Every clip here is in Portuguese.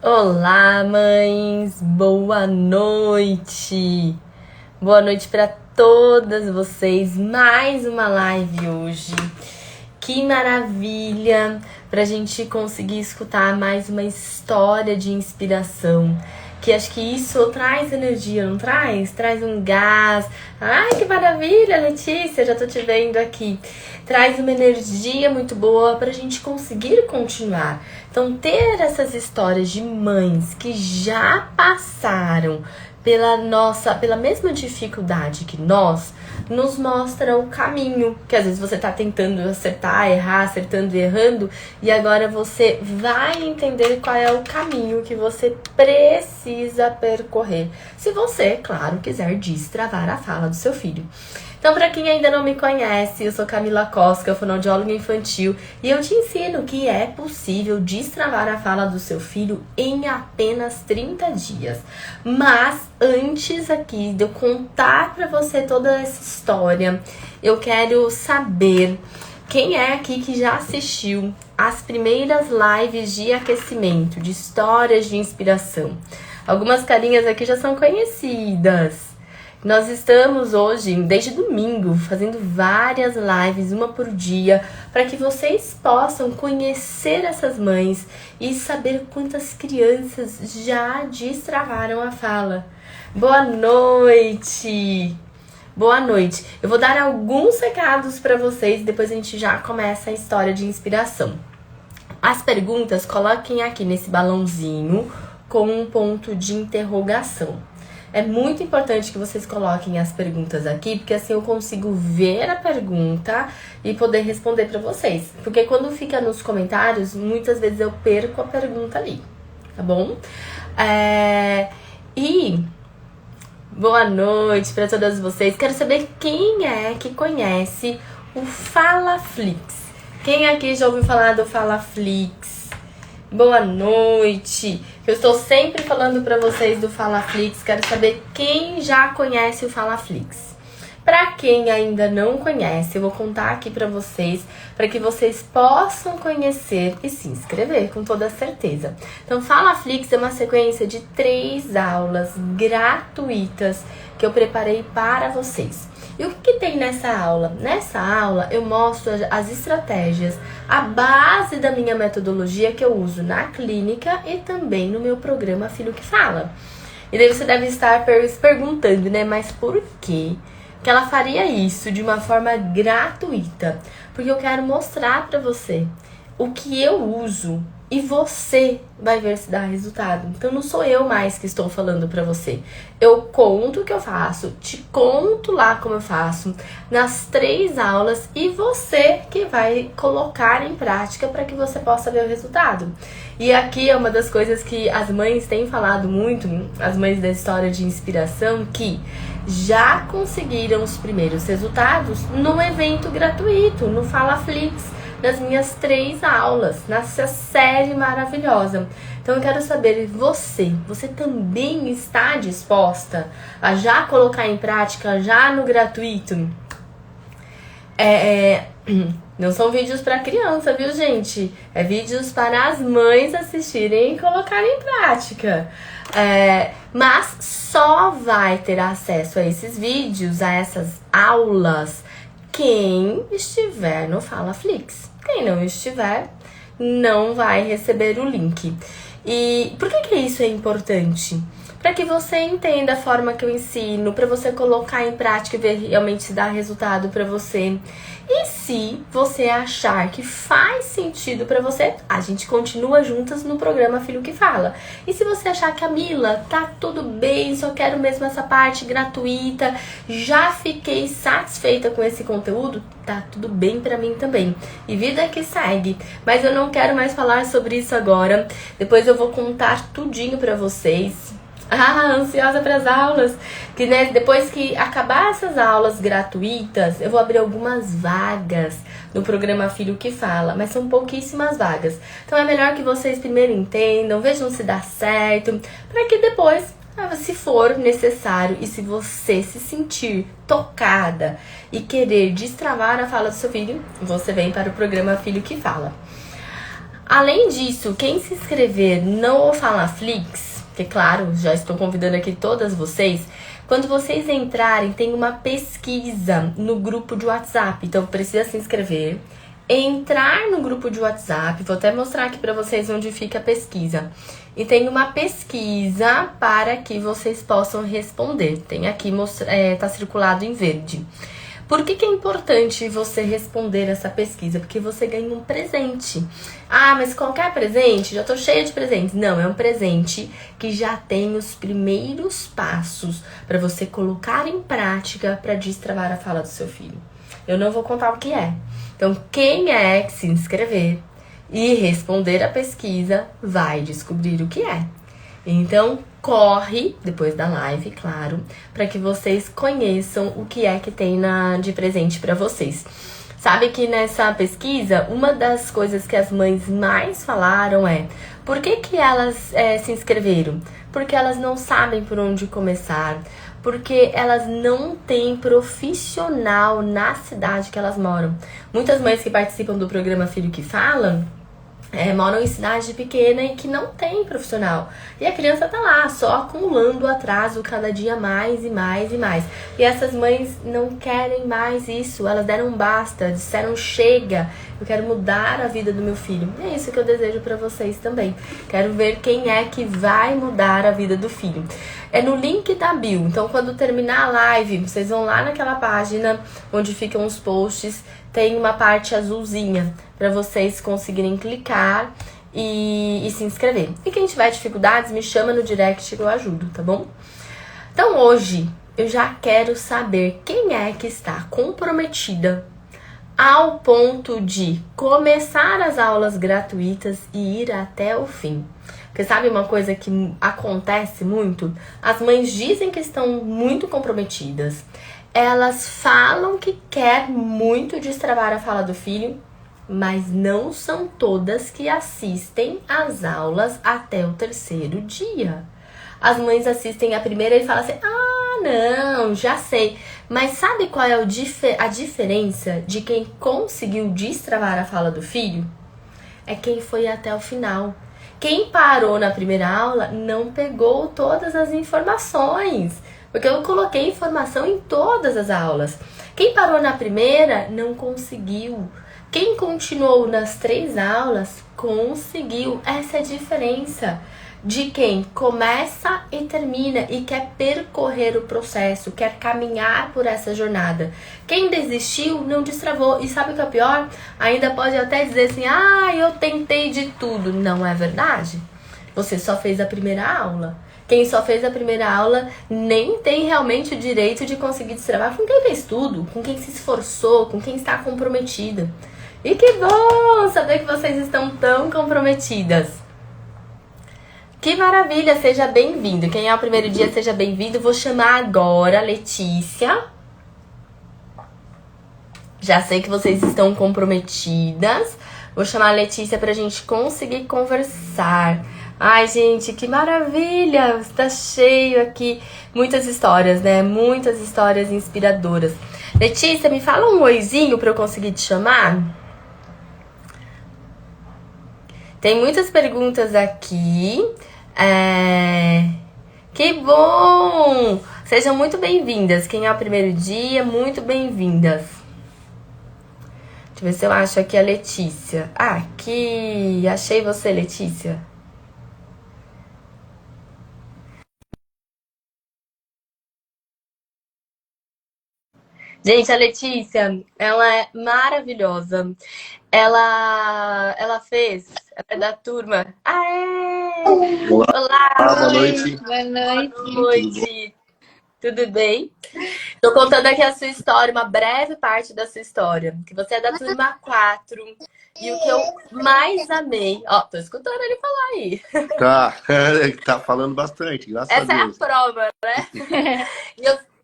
Olá, mães! Boa noite! Boa noite para todas vocês. Mais uma live hoje. Que maravilha pra gente conseguir escutar mais uma história de inspiração. Que acho que isso traz energia, não traz? Traz um gás. Ai, que maravilha, Letícia, já tô te vendo aqui. Traz uma energia muito boa pra gente conseguir continuar. Então, ter essas histórias de mães que já passaram pela mesma dificuldade que nós, nos mostra o caminho, que às vezes você tá tentando acertar, errar, acertando e errando, e agora você vai entender qual é o caminho que você precisa percorrer, se você, claro, quiser destravar a fala do seu filho. Então, para quem ainda não me conhece, eu sou Camila Cosca, fonoaudióloga infantil, e eu te ensino que é possível destravar a fala do seu filho em apenas 30 dias. Mas antes aqui de eu contar para você toda essa história, eu quero saber quem é aqui que já assistiu as primeiras lives de aquecimento, de histórias de inspiração. Algumas carinhas aqui já são conhecidas. Nós estamos hoje, desde domingo, fazendo várias lives, uma por dia, para que vocês possam conhecer essas mães e saber quantas crianças já destravaram a fala. Boa noite! Boa noite! Eu vou dar alguns recados para vocês, depois a gente já começa a história de inspiração. As perguntas, coloquem aqui nesse balãozinho com um ponto de interrogação. É muito importante que vocês coloquem as perguntas aqui, porque assim eu consigo ver a pergunta e poder responder para vocês. Porque quando fica nos comentários, muitas vezes eu perco a pergunta ali, tá bom? E boa noite para todas vocês. Quero saber quem é que conhece o FalaFlix. Quem aqui já ouviu falar do FalaFlix? Boa noite! Eu estou sempre falando para vocês do FalaFlix. Quero saber quem já conhece o FalaFlix. Para quem ainda não conhece, eu vou contar aqui para vocês, para que vocês possam conhecer e se inscrever com toda certeza. Então, FalaFlix é uma sequência de 3 aulas gratuitas que eu preparei para vocês. E o que tem nessa aula? Nessa aula eu mostro as estratégias, a base da minha metodologia que eu uso na clínica e também no meu programa Filho que Fala. E daí você deve estar perguntando, né? Mas por quê que ela faria isso de uma forma gratuita? Porque eu quero mostrar para você o que eu uso e você vai ver se dá resultado. Então não sou eu mais que estou falando pra você. Eu conto o que eu faço, te conto lá como eu faço nas 3 aulas e você que vai colocar em prática para que você possa ver o resultado. E aqui é uma das coisas que as mães têm falado muito, as mães da história de inspiração, que já conseguiram os primeiros resultados no evento gratuito, no FalaFlix, nas minhas 3 aulas, nessa série maravilhosa. Então eu quero saber, você também está disposta a já colocar em prática, já no gratuito? Não são vídeos para criança, viu, gente? É vídeos para as mães assistirem e colocarem em prática. Mas só vai ter acesso a esses vídeos, a essas aulas, quem estiver no FalaFlix. Quem não estiver, não vai receber o link. E por que isso é importante? Para que você entenda a forma que eu ensino, para você colocar em prática e ver realmente se dá resultado para você. E se você achar que faz sentido para você, a gente continua juntas no programa Filho que Fala. E se você achar que, Camila, tá tudo bem, só quero mesmo essa parte gratuita, já fiquei satisfeita com esse conteúdo, tá tudo bem para mim também. E vida que segue. Mas eu não quero mais falar sobre isso agora. Depois eu vou contar tudinho para vocês. Ansiosa para as aulas, que né, depois que acabar essas aulas gratuitas, eu vou abrir algumas vagas no programa Filho que Fala, mas são pouquíssimas vagas. Então é melhor que vocês primeiro entendam, vejam se dá certo, para que depois, se for necessário e se você se sentir tocada e querer destravar a fala do seu filho, você vem para o programa Filho que Fala. Além disso, quem se inscrever no Falaflix, que claro, já estou convidando aqui todas vocês, quando vocês entrarem, tem uma pesquisa no grupo de WhatsApp, então precisa se inscrever, entrar no grupo de WhatsApp, vou até mostrar aqui para vocês onde fica a pesquisa. E tem uma pesquisa para que vocês possam responder. Tem aqui, tá circulado em verde. Por que é importante você responder essa pesquisa? Porque você ganha um presente. Ah, mas qualquer presente? Já tô cheia de presentes. Não, é um presente que já tem os primeiros passos para você colocar em prática para destravar a fala do seu filho. Eu não vou contar o que é. Então, quem é que se inscrever e responder a pesquisa vai descobrir o que é. Então, corre, depois da live, claro, para que vocês conheçam o que é que tem de presente para vocês. Sabe que nessa pesquisa, uma das coisas que as mães mais falaram é: por que elas se inscreveram? Porque elas não sabem por onde começar, porque elas não têm profissional na cidade que elas moram. Muitas mães que participam do programa Filho que Fala moram em cidade pequena e que não tem profissional. E a criança tá lá, só acumulando atraso cada dia mais e mais e mais. E essas mães não querem mais isso. Elas deram um basta, disseram chega, eu quero mudar a vida do meu filho. E é isso que eu desejo pra vocês também. Quero ver quem é que vai mudar a vida do filho. É no link da bio. Então, quando terminar a live, vocês vão lá naquela página onde ficam os posts. Tem uma parte azulzinha para vocês conseguirem clicar e se inscrever. E quem tiver dificuldades, me chama no direct que eu ajudo, tá bom? Então hoje eu já quero saber quem é que está comprometida ao ponto de começar as aulas gratuitas e ir até o fim. Porque sabe uma coisa que acontece muito? As mães dizem que estão muito comprometidas. Elas falam que quer muito destravar a fala do filho, mas não são todas que assistem às aulas até o 3º dia. As mães assistem a primeira e falam assim: ah, não, já sei. Mas sabe qual é a diferença de quem conseguiu destravar a fala do filho? É quem foi até o final. Quem parou na primeira aula não pegou todas as informações. Porque eu coloquei informação em todas as aulas. Quem parou na primeira não conseguiu. Quem continuou nas 3 aulas conseguiu. Essa é a diferença de quem começa e termina e quer percorrer o processo, quer caminhar por essa jornada. Quem desistiu não destravou. E sabe o que é pior? Ainda pode até dizer assim: ah, eu tentei de tudo. Não é verdade? Você só fez a primeira aula. Quem só fez a primeira aula nem tem realmente o direito de conseguir destravar com quem fez tudo, com quem se esforçou, com quem está comprometida. E que bom saber que vocês estão tão comprometidas. Que maravilha, seja bem-vindo. Quem é o primeiro dia, seja bem-vindo. Vou chamar agora a Letícia. Já sei que vocês estão comprometidas. Vou chamar a Letícia pra gente conseguir conversar. Ai, gente, que maravilha! Está cheio aqui. Muitas histórias, né? Muitas histórias inspiradoras. Letícia, me fala um oizinho pra eu conseguir te chamar. Tem muitas perguntas aqui. Que bom! Sejam muito bem-vindas. Quem é o primeiro dia, muito bem-vindas. Deixa eu ver se eu acho aqui a Letícia. Aqui! Achei você, Letícia. Gente, a Letícia, ela é maravilhosa. Ela fez, ela é da turma. Aê! Olá, Olá, boa noite. Boa boa noite. noite. Tudo bem? Tô contando aqui a sua história, uma breve parte da sua história. Que você é da turma 4. E o que eu mais amei... Ó, tô escutando ele falar aí. Tá falando bastante, graças a Essa é a Deus. prova, né?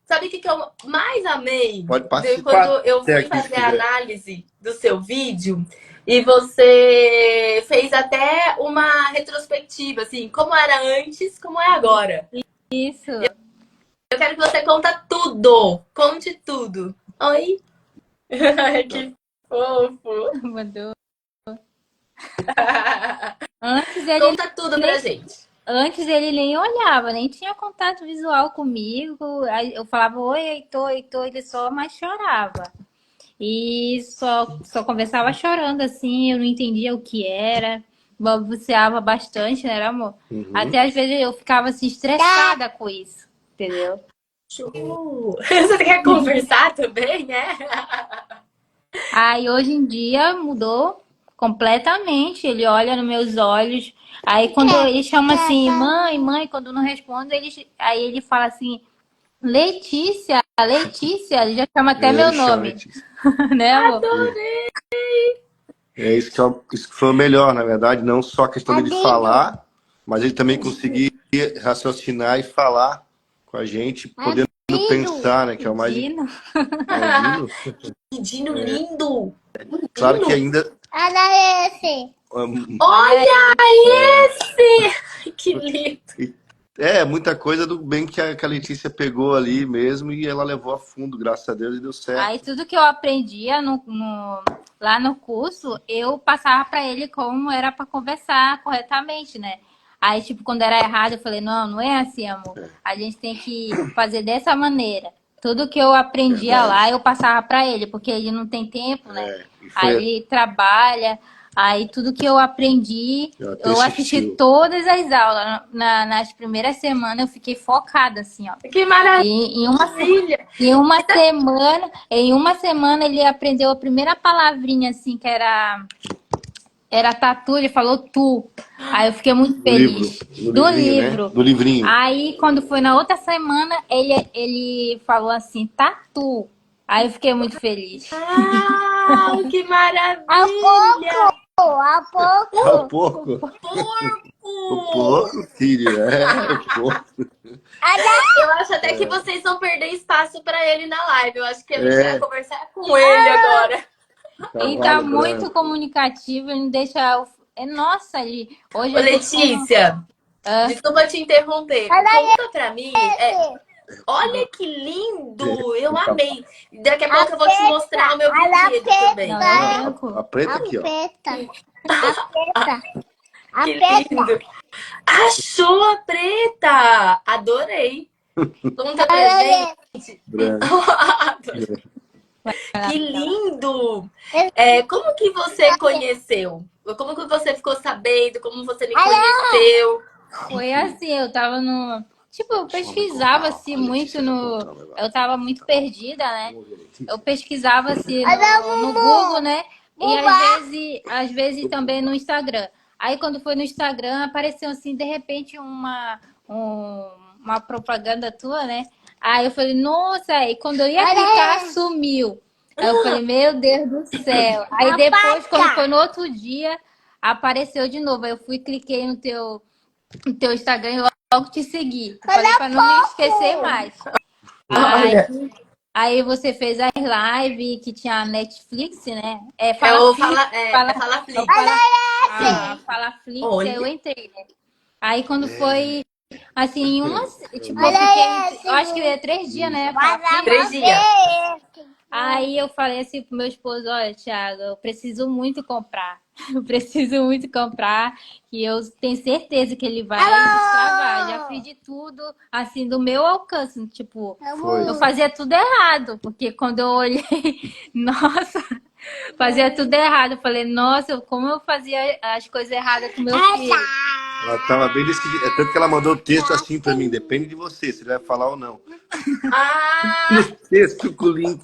Sabe o que eu mais amei? Pode participar. Quando eu até fui aqui, se fazer a quiser. análise do seu vídeo e você fez até uma retrospectiva, assim, como era antes, como é agora. Isso. Eu quero que você conta tudo. Conte tudo. Oi? Ai, que fofo. Mandou. Antes ele, Conta tudo pra gente. antes ele nem olhava, nem tinha contato visual comigo. Aí eu falava, oi, Heitor, Heitor, ele só mais chorava. E só conversava chorando, assim, eu não entendia o que era. Balbuciava bastante, né, amor? Uhum. Até às vezes eu ficava assim, estressada com isso, entendeu? Você quer conversar também, né? Aí hoje em dia mudou completamente. Ele olha nos meus olhos. Aí quando ele chama assim, mãe, mãe, quando não respondo, aí ele fala assim, Letícia, Letícia, ele já chama até meu Ele chama nome, Letícia. né, amor? Adorei! É isso isso que foi o melhor, na verdade, não só a questão dele falar, mas ele também conseguir raciocinar e falar com a gente, podendo pensar, né? Que é o mais. Dino. Aldino. Que Dino lindo! Claro que ainda. Olha esse. Olha esse! Que lindo! É, muita coisa do bem que a Letícia pegou ali mesmo e ela levou a fundo, graças a Deus, e deu certo. Aí tudo que eu aprendia lá no curso, eu passava para ele como era para conversar corretamente, né? Aí, tipo, quando era errado, eu falei, não, não é assim, amor. A gente tem que fazer dessa maneira. Tudo que eu aprendia lá, eu passava para ele, porque ele não tem tempo, né? Aí ele trabalha. Aí tudo que eu aprendi, eu assisti todas as aulas. Nas primeiras semanas eu fiquei focada, assim, ó. Que maravilha! Em uma semana ele aprendeu a primeira palavrinha, assim, que era tatu, ele falou tu. Aí eu fiquei muito feliz. Do livro. Né? Do livrinho. Aí quando foi na outra semana, ele falou assim, tatu. Aí eu fiquei muito feliz. Ah, que maravilha! A pouco. O porco. O porco, filho. O porco. Eu acho até que vocês vão perder espaço pra ele na live. Eu acho que a gente vai conversar com ele agora. Ele tá muito comunicativo, ele não deixa... Nossa, hoje... Ô, Letícia, desculpa te interromper. Conta pra mim... Olha que lindo! Eu amei. Daqui a pouco eu vou te mostrar o meu brinquedo também. A preta aqui, ó. Que lindo! Achou a preta! Adorei! Conta pra gente. Que lindo! Como que você conheceu? Como que você ficou sabendo? Como você me conheceu? Foi assim, eu tava no... Tipo, eu pesquisava assim muito eu tava muito perdida, né? Eu pesquisava assim no Google, né? E às vezes também no Instagram. Aí quando foi no Instagram, apareceu assim, de repente, uma propaganda tua, né? Aí eu falei, nossa, e quando eu ia clicar, sumiu. Aí eu falei, meu Deus do céu. Aí depois, quando foi no outro dia, apareceu de novo. Aí eu cliquei no teu Instagram e logo te segui. Eu falei pra não me esquecer mais. Aí você fez as lives que tinha a Netflix, né? Fala Flix. Fala Flix, aí eu entrei, né? Aí quando foi, assim, tipo, eu acho que 3 dias, né? 3 dias. Aí eu falei assim pro meu esposo, olha, Thiago, eu preciso muito comprar. Eu preciso muito comprar e eu tenho certeza que ele vai destravar. Já fiz de tudo, assim, do meu alcance. Tipo, eu fazia tudo errado. Porque quando eu olhei, nossa, fazia tudo errado. Eu falei, nossa, como eu fazia as coisas erradas com meu filho. Ela tava bem decidida. É tanto que ela mandou o texto assim pra mim. Depende de você, se ele vai falar ou não. Texto com o link.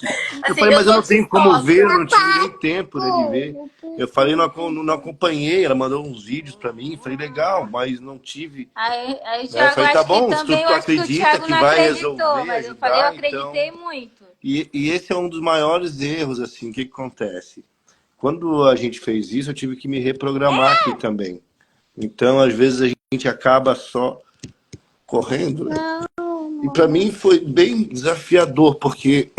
Eu falei, mas eu não tenho como ver, eu não tive nem tempo, né, de ver. Eu falei, não acompanhei. Ela mandou uns vídeos pra mim. Falei, legal, mas não tive. Aí o Eu Thiago, falei, tá bom, acho que também, se tu acredita que não vai acreditou, resolver, mas eu ajudar, falei, eu acreditei então... muito. E esse é um dos maiores erros, assim, o que acontece? Quando a gente fez isso, eu tive que me reprogramar aqui também. Então, às vezes, a gente acaba só correndo, né? E para mim foi bem desafiador, porque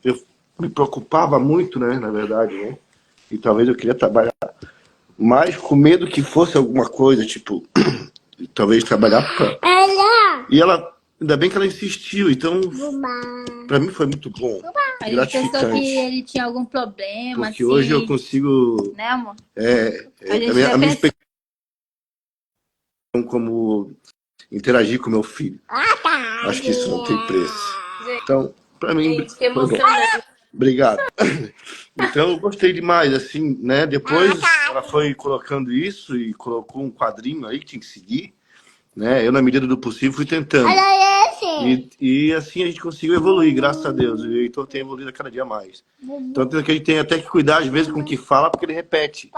eu me preocupava muito, né, na verdade, né? E talvez eu queria trabalhar mais com medo que fosse alguma coisa, tipo, talvez trabalhar pra... E ela, ainda bem que ela insistiu, então para mim foi muito bom. A gente pensou que gratificante. ele tinha algum problema, Porque hoje eu assim, consigo... né, amor? A A gente minha, já a minha pensou. expectativa é como interagir com meu filho. Acho que isso não tem preço. Então, pra mim, Gente, que foi bom. emocionante. Obrigado. Então, eu gostei demais, assim, né? Depois ela foi colocando isso e colocou um quadrinho aí que tinha que seguir, né? Eu, na medida do possível, fui tentando. Olha esse. E assim a gente conseguiu evoluir, graças a Deus. E o Heitor tem evoluído a cada dia mais. Tanto que a gente tem até que cuidar, às vezes, com o que fala, porque ele repete.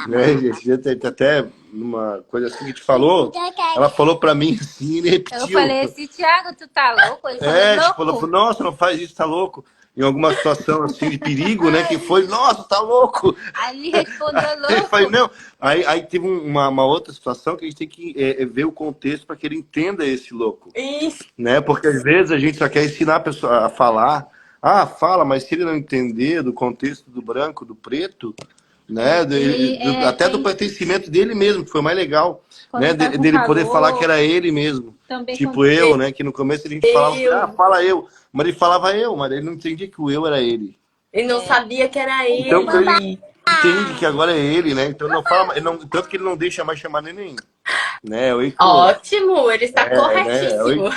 Né? Esse dia tem até uma coisa assim que a gente falou, ela falou pra mim assim, ele Eu repetiu. falei assim, Thiago, tu tá louco? Ele falou, Falou, nossa, não faz isso, tá louco. Em alguma situação assim de perigo, né? Que foi, nossa, tá louco. Aí ele respondeu Eu falei, louco. não. Aí teve uma outra situação que a gente tem que ver o contexto para que ele entenda esse louco. Isso. Né? Porque às vezes a gente só quer ensinar a pessoa a falar. Ah, fala, mas se ele não entender do contexto do branco, do preto, né? Até do pertencimento dele mesmo, que foi mais legal. Quando Né? tá com Dele poder calor, falar que era ele mesmo. também Tipo quando... eu, né? Que no começo a gente falava, Eu. fala eu. Mas ele falava eu, mas ele não entendia que o eu era ele. Ele não sabia que era Então, quando ele ele. entende que agora é ele, né? Então não fala, tanto que ele não deixa mais chamar neném. Né? O Heitor. Ótimo, ele está Né? O corretíssimo. Heitor.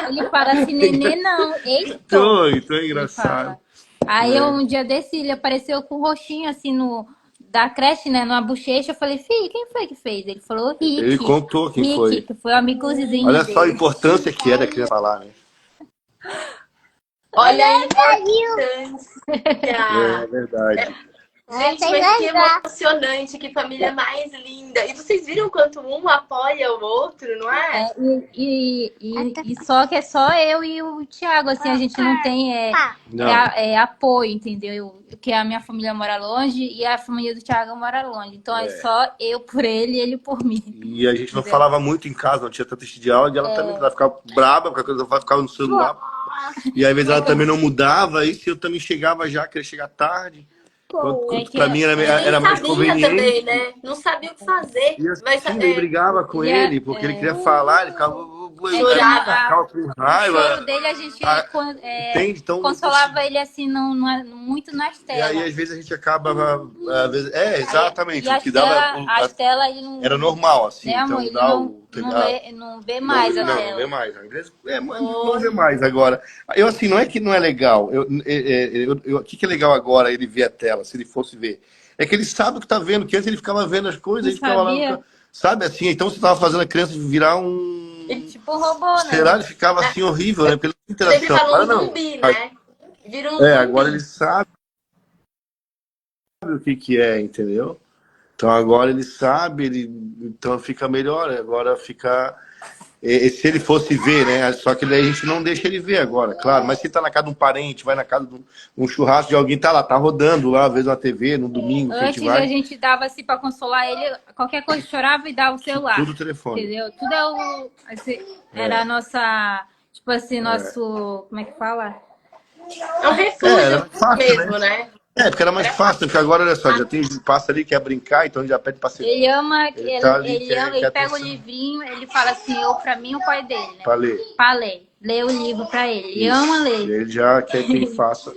Ele fala assim, nenê não, Heitor. Então é Ele engraçado. fala. Aí um dia desse, ele apareceu com um roxinho assim da creche, né, numa bochecha. Eu falei, filho, quem foi que fez? Ele falou, Rick. Ele contou quem Rick, foi. que foi o amigozinho Olha só a dele. importância que é da criança falar, né? Olha a importância. É verdade. Gente, mas que emocionante, que família mais linda. E vocês viram quanto um apoia o outro, não é? E só que é só eu e o Thiago, assim, a gente não tem Não. apoio, entendeu? Porque a minha família mora longe e a família do Thiago mora longe. Então é só eu por ele e ele por mim. E a gente não falava muito em casa, não tinha tanto de áudio, e ela também ela ficava braba, porque a coisa ficava no celular. E às vezes ela também não mudava, aí se eu também chegava já, queria chegar tarde. Pra mim era mais conveniente. Também, né? Não sabia o que fazer. E assim, Mas, ele brigava com ele, porque ele queria falar, ele ficava com raiva. O choro dele a gente Entende? Então, consolava ele assim, muito nas E telas. aí, às vezes, a gente acaba. Às vezes, exatamente. E O que dava. as telas ele não. Era normal, assim. Né, então, amor? Ele não vê mais a tela. Não vê mais. Às vezes, mas não vê mais agora. Eu, assim, não é que não é legal. O que é legal agora ele ver a tela, se ele fosse ver? É que ele sabe o que tá vendo, que antes ele ficava vendo as coisas, ele ficava lá. Sabe assim? Então você tava fazendo a criança virar um. Tipo um robô, né? Será? Ele ficava assim horrível, né? Pela interação. Sempre falou um zumbi, né? Vira um zumbi. Agora ele sabe o que é, entendeu? Então agora ele sabe, então fica melhor, agora fica... Se ele fosse ver, né? Só que daí a gente não deixa ele ver agora, claro. Mas se tá na casa de um parente, vai na casa de um churrasco de alguém, tá lá, tá rodando lá, às vezes na TV, no domingo, Antes a gente dava assim pra consolar ele, qualquer coisa chorava e dava o celular. Tudo telefone. Entendeu? Tudo era a nossa, tipo assim, nosso, como é que fala? É um refúgio fácil, mesmo, né? Porque era mais fácil, porque agora, olha só, já tem passa ali, quer brincar, então ele já pede pra ser. Ele ama, ele pega atenção. o livrinho, ele fala assim, eu pra mim o pai dele, né? Pra ler. Pra ler. Lê o livro pra ele. Ele ama ler. E ele já quer que ele faça.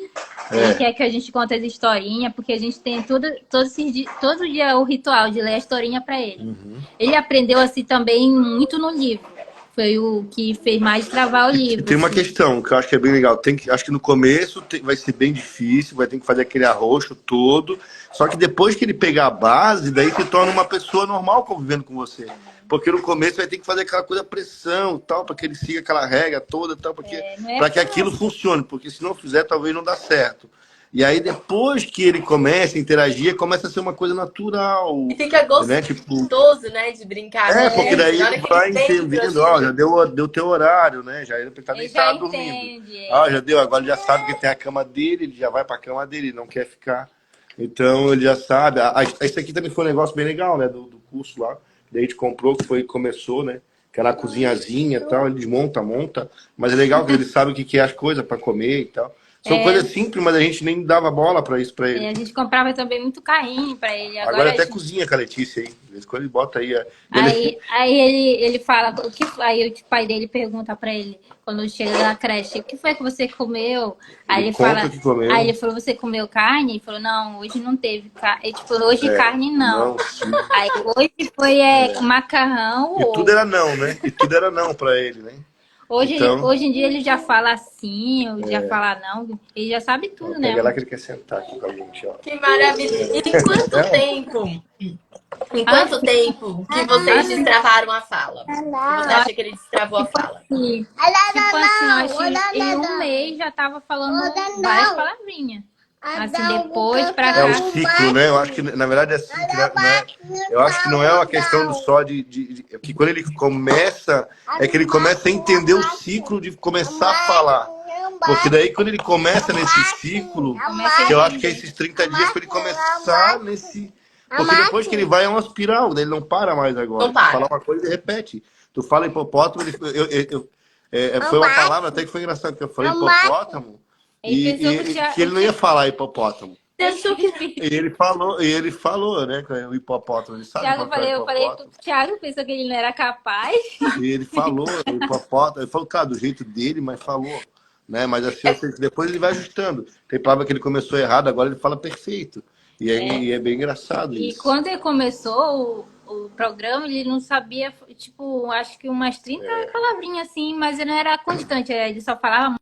Ele quer que a gente conte as historinhas, porque a gente tem todo dia o ritual de ler a historinha pra ele. Ele aprendeu assim também muito no livro. Foi o que fez mais travar o livro. Tem uma questão que eu acho que é bem legal. Acho que no começo vai ser bem difícil, vai ter que fazer aquele arroxo todo. Só que depois que ele pegar a base, daí se torna uma pessoa normal convivendo com você. Porque no começo vai ter que fazer aquela coisa pressão, tal, para que ele siga aquela regra toda, tal, para que aquilo funcione. Porque se não fizer, talvez não dá certo. E aí, depois que ele começa a interagir, começa a ser uma coisa natural. E fica gostoso, né, de brincar. Porque daí ele vai entendendo, já deu teu horário, né? Já ele tá nem dormindo. Já deu, agora ele já sabe que tem a cama dele, ele já vai pra cama dele, não quer ficar. Então, ele já sabe. Esse aqui também foi um negócio bem legal, né? Do curso lá. Daí a gente comprou, que começou, né? Aquela cozinhazinha e tal, ele desmonta, monta. Mas é legal que ele sabe o que é as coisas pra comer e tal. São coisas simples, mas a gente nem dava bola pra isso pra ele. A gente comprava também muito carrinho pra ele. Agora a até gente- cozinha com a Letícia aí. De vez em quando ele bota aí. Aí ele fala, aí o pai dele pergunta pra ele, quando chega na creche, o que foi que você comeu? Aí Ele ele conta fala, o que comeu. aí ele falou, você comeu carne? Ele falou, não, hoje não teve carne. Tipo, hoje carne não. Não, sim. Aí hoje foi macarrão. E tudo era não, né? E tudo era não pra ele, né? Hoje, Então- hoje em dia ele já fala assim, já fala não, ele já sabe tudo, né? Pega lá que ele quer sentar aqui com a gente, ó. Que maravilha. E em quanto tempo? Em quanto tempo que vocês destravaram a fala? Que você acha que ele destravou a fala? Tipo assim, eu acho que em um mês já tava falando várias palavrinhas. Assim, depois pra É cá. o ciclo, né? Eu acho que, na verdade, é assim, eu acho que não é uma questão só que quando ele começa, é que ele começa a entender o ciclo de começar a falar. Porque daí, quando ele começa nesse ciclo, que eu acho que é esses 30 dias para ele começar nesse... Porque depois que ele vai, é uma espiral, daí ele não para mais agora. Não para. Tu fala uma coisa e repete. Tu fala hipopótamo, foi uma palavra até que foi engraçado, que eu falei hipopótamo, Ele pensou que ele não ia falar hipopótamo. Pensou que E ele falou, né? O hipopótamo, ele sabe Thiago, qual que é o eu falei, hipopótamo. Thiago pensou que ele não era capaz. E ele falou, o hipopótamo, ele falou, cara, do jeito dele, mas falou. Né? Mas assim, eu sei que depois ele vai ajustando. Tem palavra que ele começou errado, agora ele fala perfeito. E aí é bem engraçado E isso. quando ele começou o programa, ele não sabia, tipo, acho que umas 30 palavrinhas assim, mas ele não era constante, ele só falava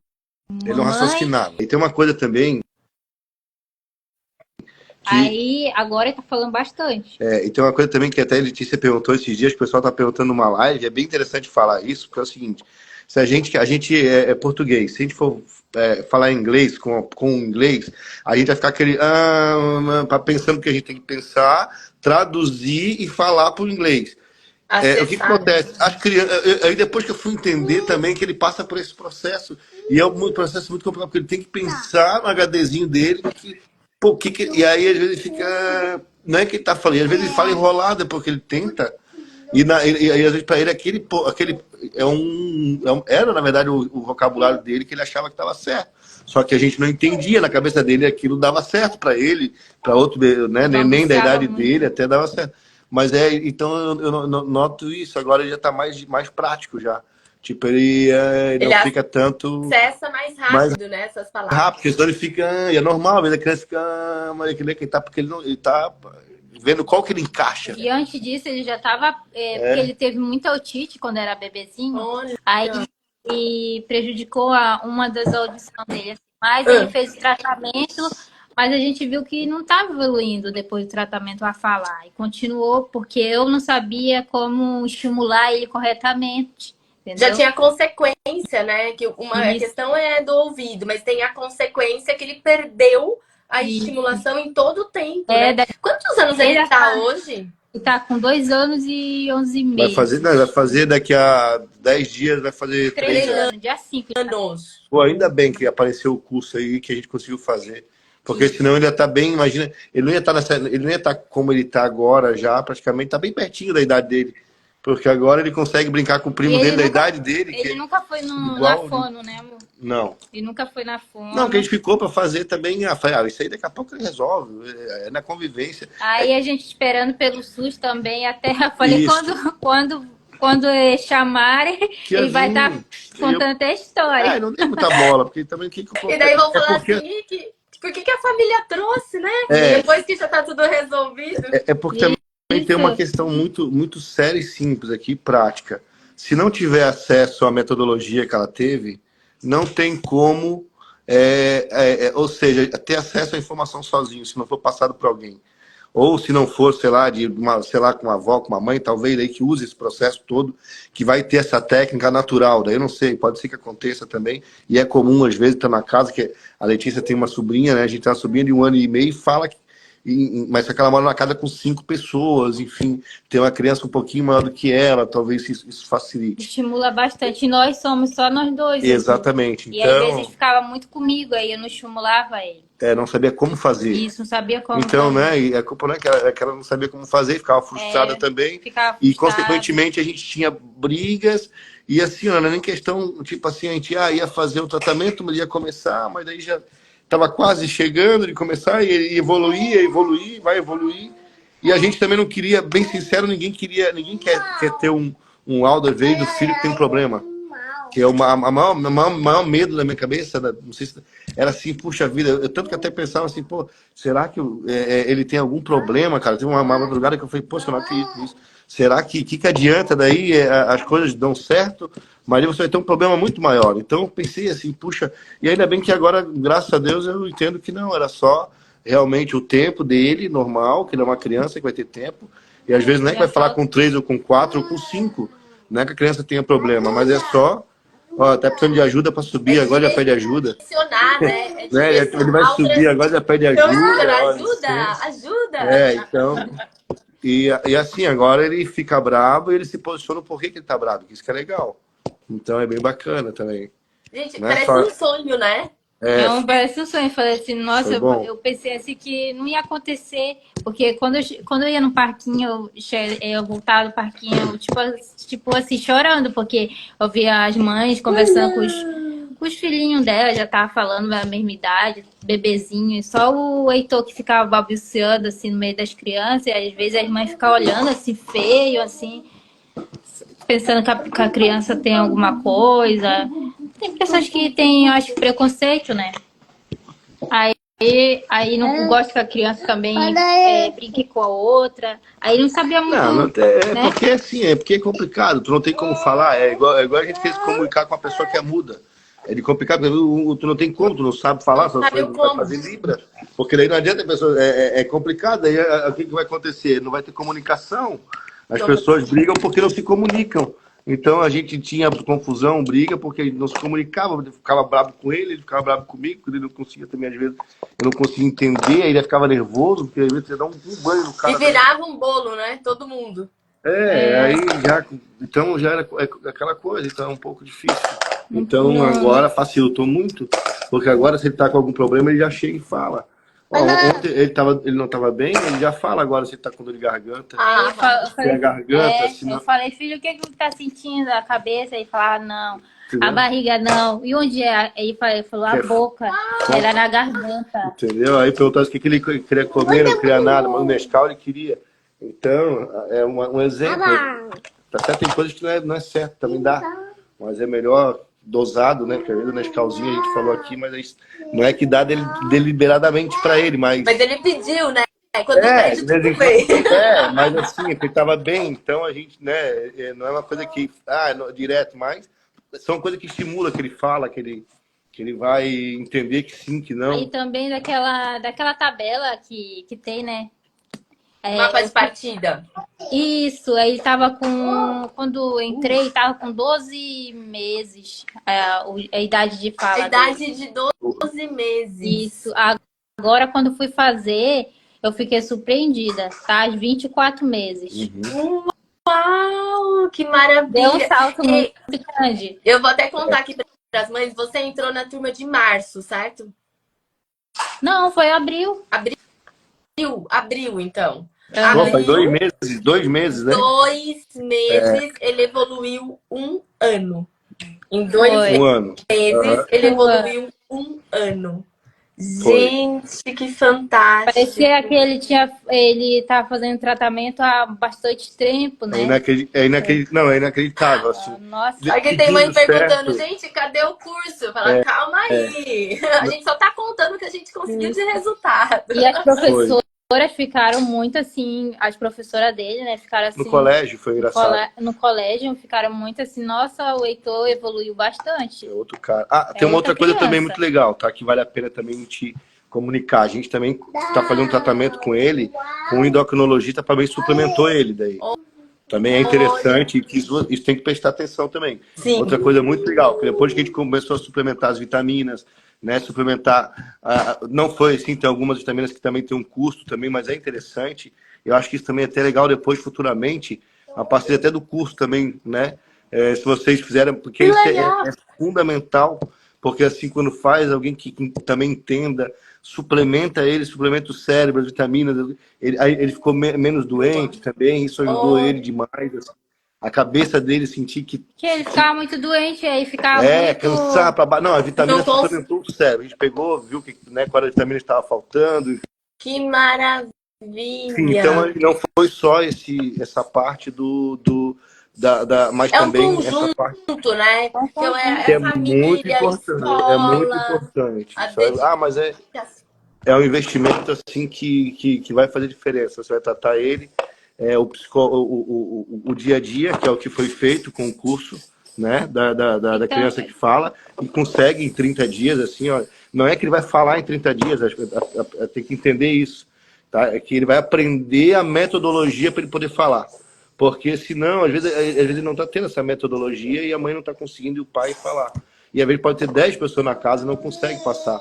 Ele não mamãe. raciocinava. E tem uma coisa também que... Aí, agora ele tá falando bastante. E tem uma coisa também que até a Letícia perguntou esses dias, que o pessoal tá perguntando numa live, é bem interessante falar isso, porque é o seguinte, se a gente é português, se a gente for falar inglês com inglês, a gente vai ficar aquele pensando que a gente tem que pensar, traduzir e falar para o inglês. O que acontece? As crianças, aí depois que eu fui entender também que ele passa por esse processo, e é um processo muito complicado, porque ele tem que pensar no HDzinho dele, e aí às vezes fica, não é que ele tá falando, às vezes ele fala enrolado porque ele tenta, e às vezes para ele era na verdade o vocabulário dele que ele achava que estava certo, só que a gente não entendia, na cabeça dele aquilo dava certo para ele, para outro, né, nem da idade dele até dava certo, mas então eu noto isso, agora ele já está mais prático já, tipo, ele não fica tanto... Processa mais rápido, né, essas palavras. Rápido, porque senão ele fica... E é normal, às vezes a criança fica... Porque ele tá vendo qual que ele encaixa. E antes disso, ele já tava... porque ele teve muita otite quando era bebezinho. Olha. Aí e prejudicou uma das audições dele. Assim. Mas ele fez o tratamento, mas a gente viu que não estava evoluindo depois do tratamento a falar. E continuou, porque eu não sabia como estimular ele corretamente. Entendeu? Já tinha consequência, né? Que a questão é do ouvido, mas tem a consequência que ele perdeu a estimulação em todo o tempo. Né? Quantos anos ele está hoje? Ele tá com 2 anos e 11 meses. Vai fazer daqui a 10 dias, vai fazer 3 anos. Dia 5 anos. Pô, ainda bem que apareceu o curso aí que a gente conseguiu fazer. Porque senão ele ia estar bem, imagina, ele não ia estar como ele está agora já, praticamente, tá bem pertinho da idade dele. Porque agora ele consegue brincar com o primo dele da idade dele. Ele nunca foi na fono, né, amor? Não. Ele nunca foi na fono. Não, que a gente ficou para fazer também. Isso aí daqui a pouco ele resolve. É na convivência. Aí a gente esperando pelo SUS também, até eu falei, quando chamarem, ele vai estar contando até a história. Não tem muita bola, porque também E daí vão falar assim, por que a família trouxe, né? Depois que já tá tudo resolvido. Porque também tem uma questão muito, muito séria e simples aqui, prática. Se não tiver acesso à metodologia que ela teve, não tem como, ou seja, ter acesso à informação sozinho, se não for passado por alguém. Ou se não for, sei lá, com uma avó, com uma mãe, talvez aí que use esse processo todo, que vai ter essa técnica natural. Daí eu não sei, pode ser que aconteça também. E é comum, às vezes, estar na casa, que a Letícia tem uma sobrinha, né? A gente tem uma sobrinha de 1 ano e meio e fala mas só que ela mora na casa com 5 pessoas, enfim, tem uma criança um pouquinho maior do que ela, talvez isso facilite. Estimula bastante. Nós somos só nós dois. Exatamente. Assim. E às vezes ficava muito comigo, aí eu não estimulava ele. não sabia como fazer. Isso, não sabia como Então, fazer. né, e a culpa não é que ela não sabia como fazer, ficava frustrada também. Ficava E, frustrada. consequentemente, a gente tinha brigas. E assim, não era nem questão, tipo assim, a gente ia fazer o tratamento, mas ia começar, mas daí já estava quase chegando de começar, e evoluir, vai evoluir. E a gente também não queria, bem sincero, ninguém quer ter um Alder veio do filho que tem um problema. Que é o maior medo da minha cabeça, não sei se era assim, puxa vida, eu tanto que até pensava assim, pô, será que ele tem algum problema, cara? Teve uma madrugada que eu falei, poxa, eu não acredito nisso. Será que adianta daí as coisas dão certo, mas aí você vai ter um problema muito maior. Então eu pensei assim, puxa, e ainda bem que agora, graças a Deus, eu entendo que não, era só realmente o tempo dele, normal, que ele é uma criança que vai ter tempo, e às vezes não é que vai falar com 3 ou com 4 ou com 5, não é que a criança tenha problema, mas é só, ó, tá precisando de ajuda para subir, agora já pede ajuda. Direcionar, né? Ele vai subir, agora já pede ajuda. Ajuda. Então... E assim, agora ele fica bravo e ele se posiciona por que ele tá bravo, que isso que é legal. Então é bem bacana também. Gente, Né? parece um sonho, né? Parece um sonho. Eu falei assim, nossa, eu pensei assim que não ia acontecer, porque quando eu ia no parquinho, eu voltava do parquinho, tipo assim, chorando, porque eu via as mães conversando com os filhinhos dela, já tava falando da mesma idade, bebezinho, e só o Heitor que ficava balbuciando assim no meio das crianças, e às vezes as mães ficavam olhando assim, feio, assim, pensando que a criança tem alguma coisa. Tem pessoas que têm, eu acho, preconceito, né? Aí não gosta que a criança também brinque com a outra. Aí não sabia muito. Não, né? porque assim, porque é complicado, tu não tem como falar. É igual a gente fez comunicar com uma pessoa que é muda. É de complicado, porque tu não tem como, tu não sabe falar, só vai fazer Libra. Porque daí não adianta a pessoa. É complicado, aí o que vai acontecer? Não vai ter comunicação. As pessoas brigam porque não se comunicam. Então a gente tinha confusão, briga, porque a gente não se comunicava, eu ficava bravo com ele ficava bravo comigo, porque ele não conseguia também, às vezes, eu não conseguia entender, aí ele ficava nervoso, porque às vezes você dá um banho no cara. E virava um bolo, né? Todo mundo. Aí já, então já era aquela coisa, então é um pouco difícil. Então agora facilitou muito, porque agora se ele tá com algum problema, ele já chega e fala. Ontem ele não estava bem, ele já fala agora se ele tá com dor de garganta. Eu garganta, eu falei, filho, o que que tá sentindo? A cabeça? Ele falou, não. Entendeu? A barriga não. E onde é? Ele falou, a boca. Era na garganta. Entendeu? Aí perguntou o que ele queria comer, não queria nada, mas o Nescau ele queria. Então, é um exemplo. Tá certo, tem coisas que não é certo, também dá. Mas é melhor dosado, né? Porque às vezes o Nescauzinho a gente falou aqui, mas não é que dá deliberadamente para ele, mas... Mas ele pediu, né? Quando pede, tudo bem. Mas assim, ele estava bem, então a gente, né? Não é uma coisa que... direto, mas são coisas que estimula, que ele fala, que ele vai entender que sim, que não. E também daquela tabela que tem, né? Mapa de partida. Isso, aí tava com... Quando entrei, tava com 12 meses a idade de fala. A idade de 12 meses. Isso. Agora, quando fui fazer, eu fiquei surpreendida, tá? Às 24 meses. Uau, que maravilha. Deu um salto muito grande. Eu vou até contar aqui para as mães. Você entrou na turma de março, certo? Não, foi abril. Abril, então. Faz 2 meses, 2 meses, né? 2 meses, ele evoluiu 1 ano. Em 2 meses, ele evoluiu 1 ano. Gente, que fantástico. Parecia que ele tava fazendo tratamento há bastante tempo, né? É inacreditável, assim. Nossa. Porque tem mãe perguntando, gente, cadê o curso? Eu falo, calma aí. A gente só tá contando o que a gente conseguiu de resultado. E as professoras ficaram muito assim, as professoras dele, né? Ficaram assim. No colégio foi engraçado. No colégio ficaram muito assim, nossa, o Heitor evoluiu bastante. É outro cara. Tem uma outra coisa também muito legal, tá? Que vale a pena também te comunicar. A gente também está fazendo um tratamento com ele, com um endocrinologista, também suplementou ele daí. Também é interessante, que isso tem que prestar atenção também. Sim. Outra coisa muito legal, que depois que a gente começou a suplementar as vitaminas, né, suplementar, não foi assim, tem algumas vitaminas que também tem um custo também, mas é interessante. Eu acho que isso também é até legal depois, futuramente, a partir até do curso também, né, se vocês fizerem, porque isso é fundamental porque assim, quando faz, alguém que também entenda, suplementa o cérebro, as vitaminas, aí ele ficou menos doente também, isso ajudou ele demais, assim. A cabeça dele sentir que Que ele ficava muito doente, aí ficava muito... cansar para baixo. Não, a vitamina Não cons- suplementou o cérebro. A gente pegou, viu que, né, quando a vitamina estava faltando. Que maravilha! Enfim, então não foi só essa parte mas É um também essa parte conjunto, né? Que que é é muito família, importante. É muito escola, importante. a Mas dedicação. é um investimento assim que vai fazer diferença. Você vai tratar ele, o dia a dia, que é o que foi feito com o curso, né, da criança que fala, e consegue em 30 dias, assim, ó, não é que ele vai falar em 30 dias, tem que entender isso, tá? É que ele vai aprender a metodologia para ele poder falar. Porque senão, às vezes ele não está tendo essa metodologia e a mãe não está conseguindo e o pai falar. E às vezes pode ter 10 pessoas na casa e não consegue passar.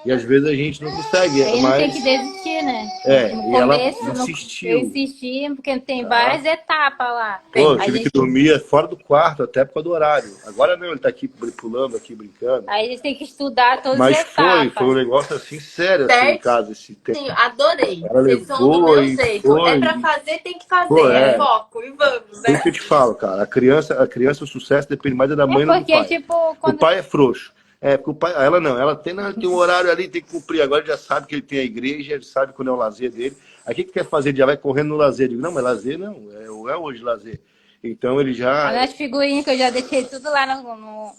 E às vezes a gente não consegue. Aí não tem que desistir, né? No começo, ela insistiu. Eu insisti, porque tem várias etapas lá. Pô, eu tive que dormir fora do quarto, até por causa do horário. Agora não, ele tá aqui pulando, aqui brincando. Aí eles têm que estudar todas as etapas. Mas foi um negócio assim, sério, assim, em casa. Esse tempo. Sim, adorei. Ela Vocês são do meu jeito. foi. É pra fazer, tem que fazer. É foco e vamos, Tudo né? que eu te falo, cara. A criança, o sucesso depende mais da mãe do pai. Porque, tipo, O pai é frouxo. Porque o pai, ela não, ela tem um horário ali, tem que cumprir. Agora ele já sabe que ele tem a igreja, ele sabe quando é o lazer dele. Aí o que quer fazer? Ele já vai correndo no lazer. Eu digo, não, mas lazer não, é hoje lazer. Então ele já... Olha as figurinhas que eu já deixei tudo lá no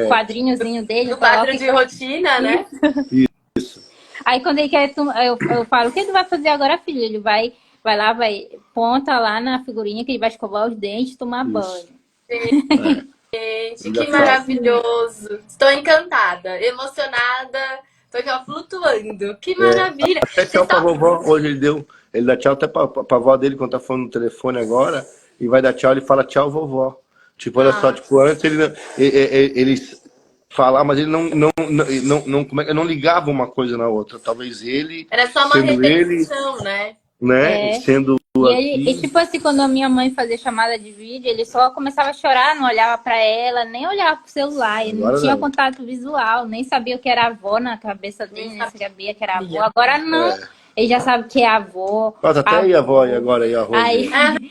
quadrinhozinho dele. No quadro de rotina, né? Isso. Aí quando ele quer, eu falo, o que ele vai fazer agora, filho? Ele vai lá, ponta lá na figurinha que ele vai escovar os dentes e tomar banho. Gente, que maravilhoso. Estou encantada, emocionada. Estou aqui, ó, flutuando. Que maravilha. Até tchau pra vovó. Hoje ele dá tchau até pra avó dele quando tá falando no telefone agora. E vai dar tchau, ele fala tchau, vovó. Tipo, olha só, tipo, antes eles falavam, mas ele não ligava uma coisa na outra. Talvez ele... Era só uma repetição, né? Sendo e tipo assim, quando a minha mãe fazia chamada de vídeo, ele só começava a chorar, não olhava pra ela, nem olhava pro celular, ele não tinha contato visual, nem sabia o que era avó na cabeça dele, nem sabia que era avó. Agora não, ele já sabe que é avó. Nossa, até aí a avó e agora aí a Rose.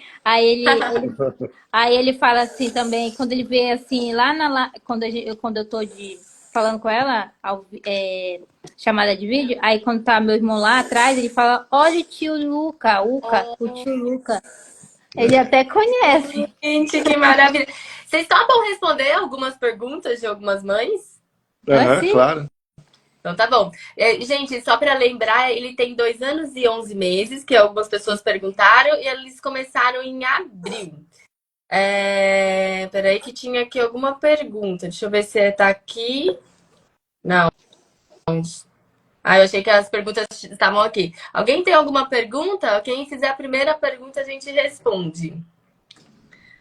Aí ele fala assim também, quando ele vê assim, quando eu tô falando com ela, chamada de vídeo, aí quando tá meu irmão lá atrás, ele fala, olha o tio Luca, o tio Luca. Ele até conhece. Gente, que maravilha. Vocês topam responder algumas perguntas de algumas mães? Claro. Então tá bom. Gente, só para lembrar, ele tem 2 anos e 11 meses, que algumas pessoas perguntaram, e eles começaram em abril. Peraí que tinha aqui alguma pergunta. Deixa eu ver se tá aqui. Não. Eu achei que as perguntas estavam aqui. Alguém tem alguma pergunta? Quem fizer a primeira pergunta, a gente responde.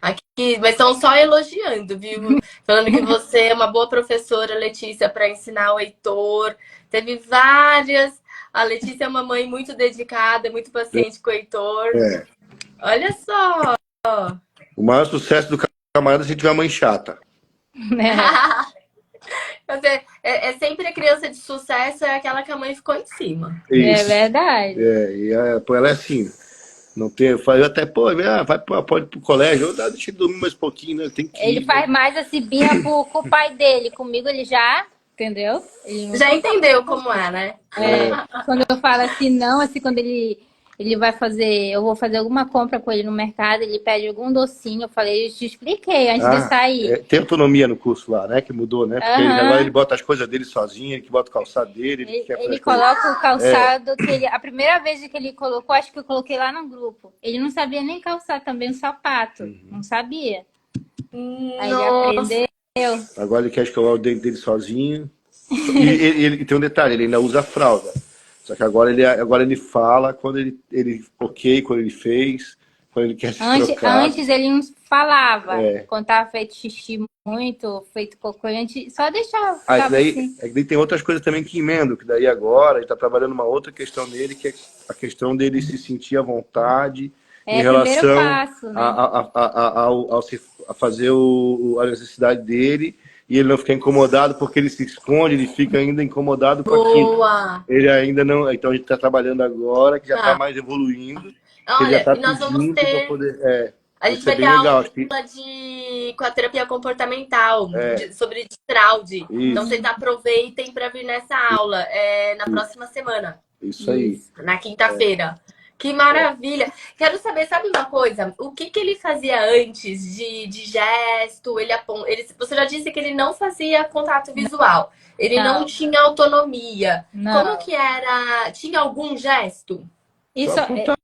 Aqui, mas estão só elogiando, viu? Falando que você é uma boa professora, Letícia, para ensinar o Heitor. Teve várias. A Letícia é uma mãe muito dedicada, muito paciente com o Heitor. Olha só. O maior sucesso do camarada é se tiver mãe chata. Sempre a criança de sucesso é aquela que a mãe ficou em cima. Isso. É verdade. Ela é assim. Não tem, eu até, pode ir pro colégio, deixa ele dormir mais um pouquinho, né? Tem que ele faz mais a cibinha com o pai dele. Comigo ele já, entendeu? Ele já entendeu como é, né? Quando eu falo assim, não, assim, quando ele vai fazer, eu vou fazer alguma compra com ele no mercado, ele pede algum docinho, eu falei, eu te expliquei antes de sair. Tem autonomia no curso lá, né? Que mudou, né? Porque agora ele bota as coisas dele sozinho, ele que bota o calçado dele. Ele coloca o calçado que a primeira vez que ele colocou, acho que eu coloquei lá no grupo. Ele não sabia nem calçar também o sapato. Não sabia. Aí ele aprendeu. Agora ele quer escovar o dente dele sozinho. E ele tem um detalhe, ele ainda usa fralda. Só que agora ele fala quando ele quando ele fez, quando ele quer se trocar. Antes ele não falava. Quando tava feito xixi muito, feito cocô, a gente só deixava. Daí tem outras coisas também que emendam, que daí agora ele tá trabalhando uma outra questão dele, que é a questão dele se sentir à vontade em relação passo, né? a fazer a necessidade dele e ele não fica incomodado, porque ele se esconde, ele fica ainda incomodado com aquilo. Boa! Ele ainda não. Então a gente está trabalhando agora, que já está Tá. mais evoluindo, que ele já Olha, está e nós vamos pedindo para ter. poder. A Vai gente ser vai ter bem legal, aula acho que. com a terapia comportamental sobre fraude. Então Isso, vocês aproveitem para vir nessa aula na próxima semana. isso aí. Na quinta-feira. Que maravilha! Quero saber, sabe uma coisa? O que ele fazia antes de gesto? Você já disse que ele não fazia contato visual. Ele não tinha autonomia. Como Não. que era? Tinha algum gesto? Isso Só apontar,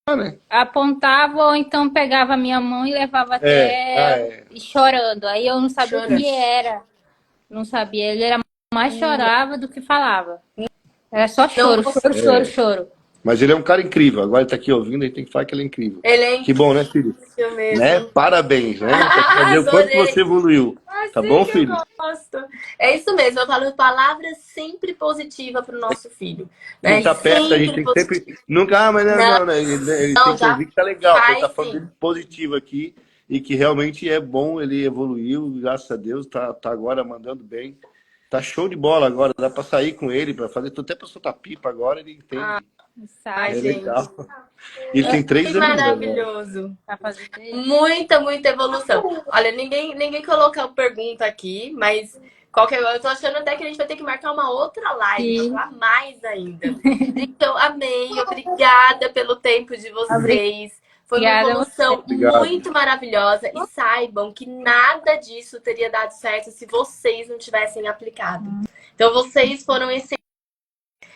né? apontava ou então pegava a minha mão e levava até e chorando. Aí eu não sabia o Chorando. que era. Não sabia. Ele era mais chorava do que falava. Era só choro, Não, choro, choro, choro. Mas ele é um cara incrível. Agora ele tá aqui ouvindo, a gente tem que falar que ele é incrível. ele é Que bom, né, filho? incrível Né? mesmo. Parabéns, né? Pra ver o quanto Adorei. você evoluiu. Tá Assim bom, que filho? eu gosto. É isso mesmo, eu falo palavras sempre positivas para o nosso filho. Né? Ele tá perto, a gente Sempre tem que positiva. sempre. Nunca, mas não, né? Ele tem que Já ouvir que tá legal, que ele tá faz falando sim. dele positivo aqui e que realmente é bom, ele evoluiu, graças a Deus, tá agora mandando bem. Tá show de bola agora, dá pra sair com ele, pra fazer, tô até pra soltar pipa agora, ele entende. Ai, É gente. legal. Ele tem 3 Que anos agora. maravilhoso. Tá fazendo isso? Muita evolução. Olha, ninguém colocou pergunta aqui, mas eu tô achando até que a gente vai ter que marcar uma outra live para Sim. falar mais ainda. Então, amei. Obrigada pelo tempo de vocês. Foi uma Obrigada a evolução Obrigado. muito maravilhosa. E saibam que nada disso teria dado certo se vocês não tivessem aplicado. Então, vocês foram esse.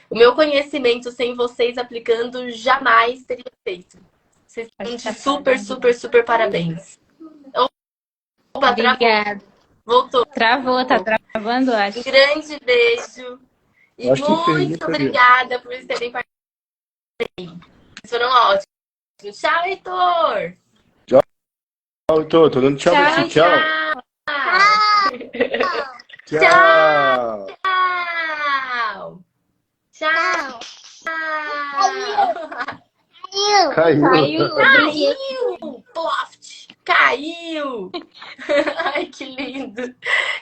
O meu conhecimento sem vocês aplicando jamais teria feito. Vocês estão de super parabéns. Opa, travou. Obrigada. Voltou. Travou, tá travando, acho. Um grande beijo. E Eu acho que muito pergunta ali. obrigada por terem participado. Vocês foram ótimos. Tchau, Heitor. Tchau, tô dando tchau pra ti, tchau. Tchau. Tchau. Tchau. Caiu. Caiu! Ploft! Caiu! Ai, que lindo!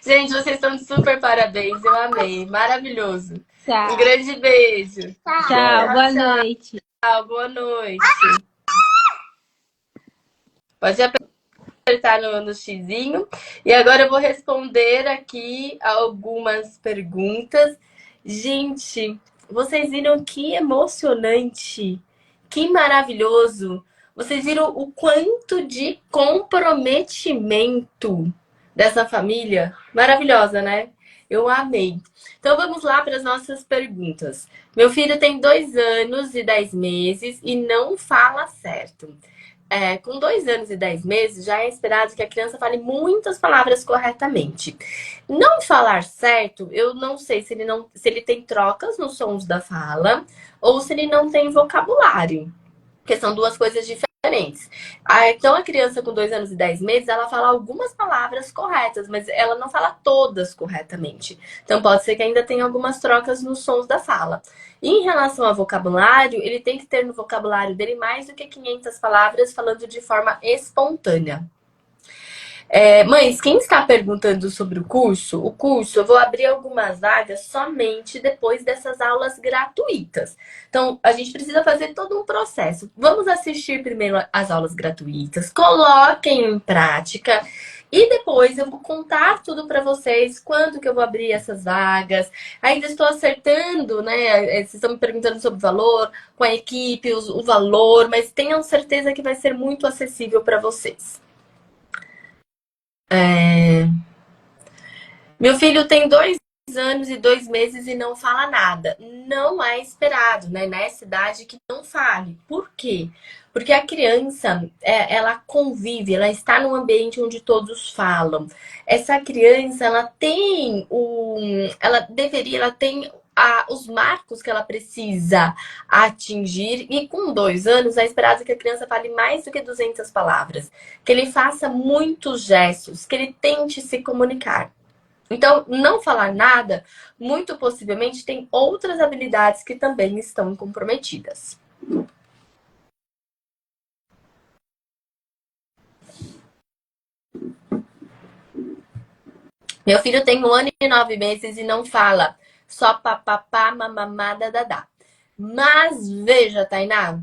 Gente, vocês estão de super parabéns. Eu amei. Maravilhoso. Tchau. Um grande beijo. Tchau, boa noite. Tchau, boa noite. Pode apertar no xizinho. E agora eu vou responder aqui algumas perguntas. Gente, vocês viram que emocionante, que maravilhoso. Vocês viram o quanto de comprometimento dessa família? Maravilhosa, né? Eu amei. Então vamos lá para as nossas perguntas. Meu filho tem 2 anos e 10 meses e não fala certo. Com 2 anos e 10 meses, já é esperado que a criança fale muitas palavras corretamente. Não falar certo, eu não sei se ele tem trocas nos sons da fala ou se ele não tem vocabulário, porque são duas coisas diferentes. Então, a criança com 2 anos e 10 meses, ela fala algumas palavras corretas, mas ela não fala todas corretamente. Então, pode ser que ainda tenha algumas trocas nos sons da fala. E em relação ao vocabulário, ele tem que ter no vocabulário dele mais do que 500 palavras falando de forma espontânea. Mães, quem está perguntando sobre o curso eu vou abrir algumas vagas somente depois dessas aulas gratuitas. Então, a gente precisa fazer todo um processo. Vamos assistir primeiro as aulas gratuitas, coloquem em prática e depois eu vou contar tudo para vocês, quando que eu vou abrir essas vagas. Ainda estou acertando, né? Vocês estão me perguntando sobre o valor, com a equipe, o valor, mas tenham certeza que vai ser muito acessível para vocês. Meu filho tem 2 anos e 2 meses e não fala nada. Não é esperado, né? Nessa idade que não fale. Por quê? Porque a criança, ela convive, ela está num ambiente onde todos falam. Essa criança, ela tem os marcos que ela precisa atingir. E com 2 anos, é esperado que a criança fale mais do que 200 palavras. Que ele faça muitos gestos, que ele tente se comunicar. Então, não falar nada, muito possivelmente tem outras habilidades que também estão comprometidas. Meu filho tem 1 ano e 9 meses e não fala. Só papapá, mamamá, dadadá. Mas veja, Tainá,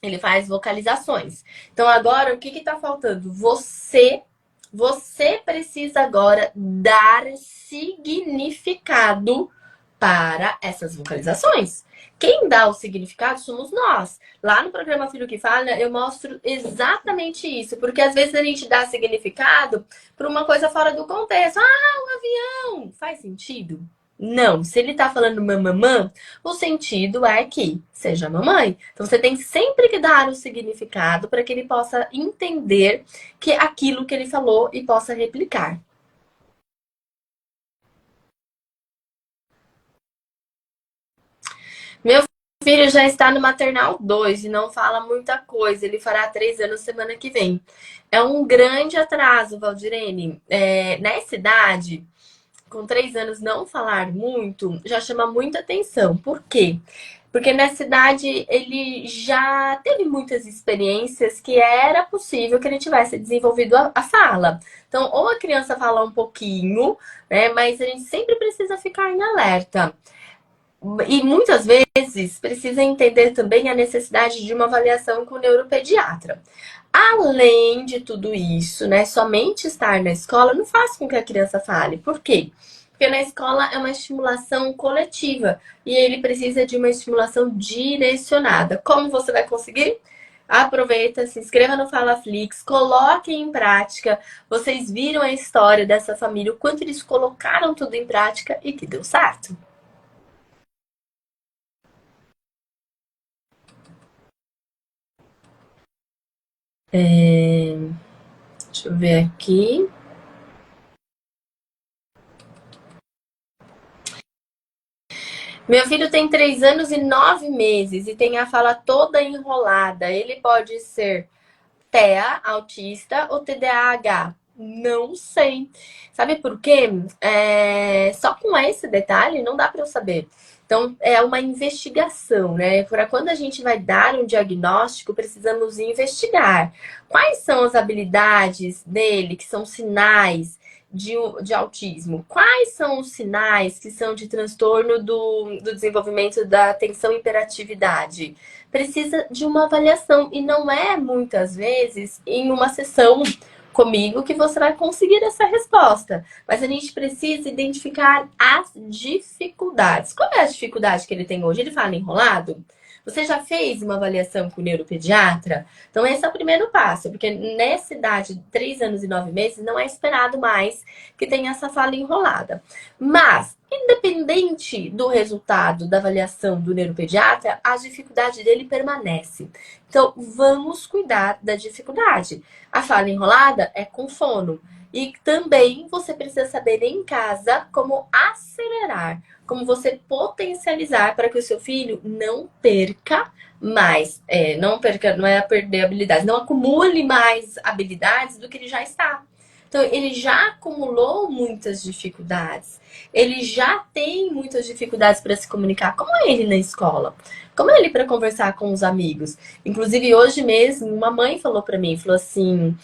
ele faz vocalizações. Então agora o que que tá faltando? Você precisa agora dar significado para essas vocalizações. Quem dá o significado somos nós. Lá no programa Filho que Fala, eu mostro exatamente isso, porque às vezes a gente dá significado para uma coisa fora do contexto. Ah, um avião! Faz sentido? Não. Se ele tá falando mamamã, o sentido é que seja mamãe. Então você tem sempre que dar o significado para que ele possa entender que é aquilo que ele falou e possa replicar. Meu filho já está no maternal 2 e não fala muita coisa. Ele fará 3 anos semana que vem. É um grande atraso, Valdirene. Nessa idade, com 3 anos não falar muito, já chama muita atenção. Por quê? Porque nessa idade ele já teve muitas experiências que era possível que ele tivesse desenvolvido a fala. Então, ou a criança fala um pouquinho, né? Mas a gente sempre precisa ficar em alerta. E muitas vezes precisa entender também a necessidade de uma avaliação com o neuropediatra. Além de tudo isso, né, somente estar na escola não faz com que a criança fale. Por quê? Porque na escola é uma estimulação coletiva e ele precisa de uma estimulação direcionada. Como você vai conseguir? Aproveita, se inscreva no FalaFlix, coloque em prática. Vocês viram a história dessa família, o quanto eles colocaram tudo em prática e que deu certo. Deixa eu ver aqui. Meu filho tem 3 anos e 9 meses e tem a fala toda enrolada. Ele pode ser TEA, autista ou TDAH? Não sei. Sabe por quê? Só com esse detalhe não dá para eu saber. Então, é uma investigação, né? Para quando a gente vai dar um diagnóstico, precisamos investigar. Quais são as habilidades dele, que são sinais de autismo? Quais são os sinais que são de transtorno do desenvolvimento da atenção e hiperatividade? Precisa de uma avaliação e não é muitas vezes em uma sessão comigo que você vai conseguir essa resposta. Mas a gente precisa identificar as dificuldades. Qual é a dificuldade que ele tem hoje? Ele fala enrolado? Você já fez uma avaliação com o neuropediatra? Então, esse é o primeiro passo, porque nessa idade de 3 anos e 9 meses, não é esperado mais que tenha essa fala enrolada. Mas, independente do resultado da avaliação do neuropediatra, a dificuldade dele permanece. Então, vamos cuidar da dificuldade. A fala enrolada é com fono. E também você precisa saber em casa como acelerar, como você potencializar para que o seu filho não perca mais. Não perca, não é perder habilidades, não acumule mais habilidades do que ele já está. Então, ele já acumulou muitas dificuldades. Ele já tem muitas dificuldades para se comunicar. Como é ele na escola? Como é ele para conversar com os amigos? Inclusive, hoje mesmo, uma mãe falou para mim, falou assim,